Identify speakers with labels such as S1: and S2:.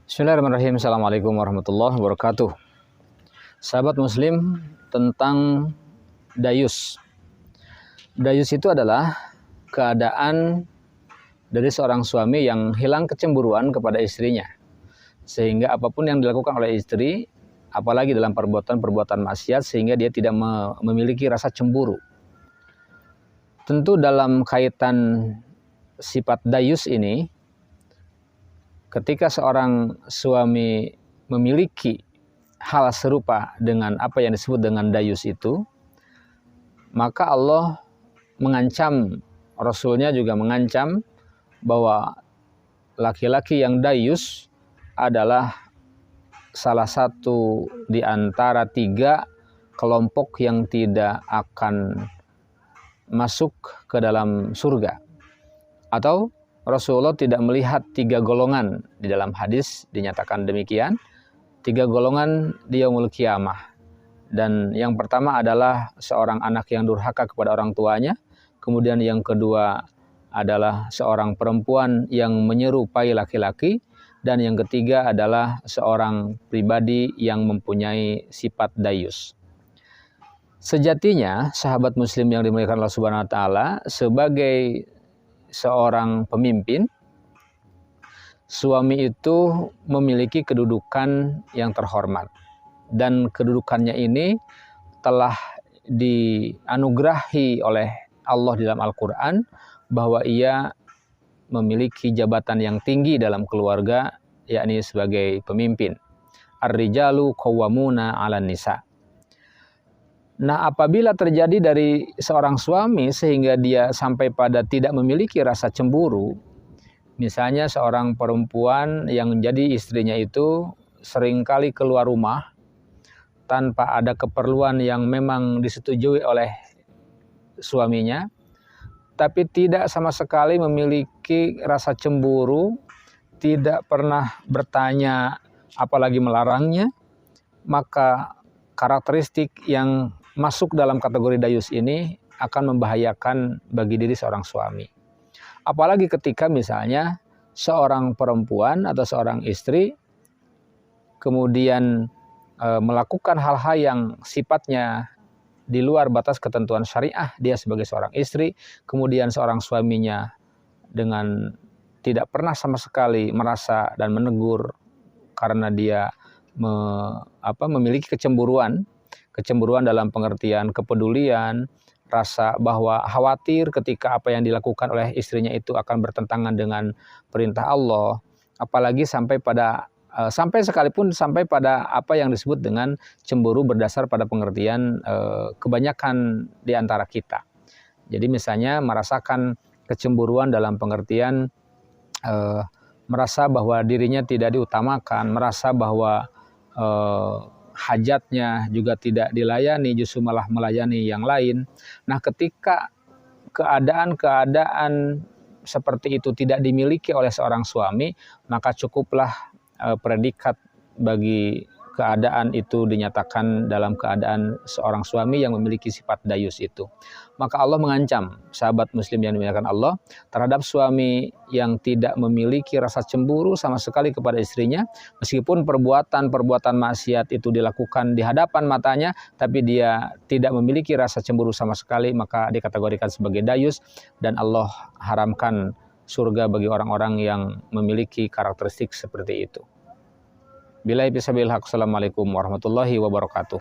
S1: Bismillahirrahmanirrahim. Assalamualaikum warahmatullahi wabarakatuh. Sahabat muslim, tentang dayus. Dayus itu adalah keadaan dari seorang suami yang hilang kecemburuan kepada istrinya. Sehingga apapun yang dilakukan oleh istri, apalagi dalam perbuatan-perbuatan maksiat, sehingga dia tidak memiliki rasa cemburu. Tentu dalam kaitan sifat dayus ini, ketika seorang suami memiliki hal serupa dengan apa yang disebut dengan dayus itu, maka Allah mengancam, Rasulnya juga mengancam bahwa laki-laki yang dayus adalah salah satu di antara 3 kelompok yang tidak akan masuk ke dalam surga. Atau Rasulullah tidak melihat 3 golongan. Di dalam hadis dinyatakan demikian, 3 golongan di yaumul qiyamah. Dan yang pertama adalah seorang anak yang durhaka kepada orang tuanya. Kemudian yang kedua adalah seorang perempuan yang menyerupai laki-laki. Dan yang ketiga adalah seorang pribadi yang mempunyai sifat dayus. Sejatinya sahabat muslim yang dimuliakan Allah Subhanahu wa taala, sebagai seorang pemimpin, suami itu memiliki kedudukan yang terhormat, dan kedudukannya ini telah dianugerahi oleh Allah di dalam Al-Quran bahwa ia memiliki jabatan yang tinggi dalam keluarga, yakni sebagai pemimpin. Ar-rijalu qawwamuna 'alan nisa. Nah, apabila terjadi dari seorang suami sehingga dia sampai pada tidak memiliki rasa cemburu, misalnya seorang perempuan yang menjadi istrinya itu seringkali keluar rumah tanpa ada keperluan yang memang disetujui oleh suaminya, tapi tidak sama sekali memiliki rasa cemburu, tidak pernah bertanya apalagi melarangnya, maka karakteristik yang masuk dalam kategori dayus ini akan membahayakan bagi diri seorang suami. Apalagi ketika misalnya seorang perempuan atau seorang istri kemudian melakukan hal-hal yang sifatnya di luar batas ketentuan syariah, dia sebagai seorang istri, kemudian seorang suaminya dengan tidak pernah sama sekali merasa dan menegur karena dia memiliki kecemburuan dalam pengertian kepedulian, rasa bahwa khawatir ketika apa yang dilakukan oleh istrinya itu akan bertentangan dengan perintah Allah, apalagi sampai sekalipun apa yang disebut dengan cemburu berdasar pada pengertian kebanyakan di antara kita. Jadi misalnya merasakan kecemburuan dalam pengertian merasa bahwa dirinya tidak diutamakan, merasa bahwa hajatnya juga tidak dilayani, justru malah melayani yang lain. Nah, ketika keadaan-keadaan seperti itu tidak dimiliki oleh seorang suami, maka cukuplah predikat bagi keadaan itu dinyatakan dalam keadaan seorang suami yang memiliki sifat dayus itu. Maka Allah mengancam sahabat muslim yang dimuliakan Allah terhadap suami yang tidak memiliki rasa cemburu sama sekali kepada istrinya, meskipun perbuatan-perbuatan maksiat itu dilakukan di hadapan matanya, tapi dia tidak memiliki rasa cemburu sama sekali, maka dikategorikan sebagai dayus, dan Allah haramkan surga bagi orang-orang yang memiliki karakteristik seperti itu. Billahi bisabil haq. Assalamualaikum warahmatullahi wabarakatuh.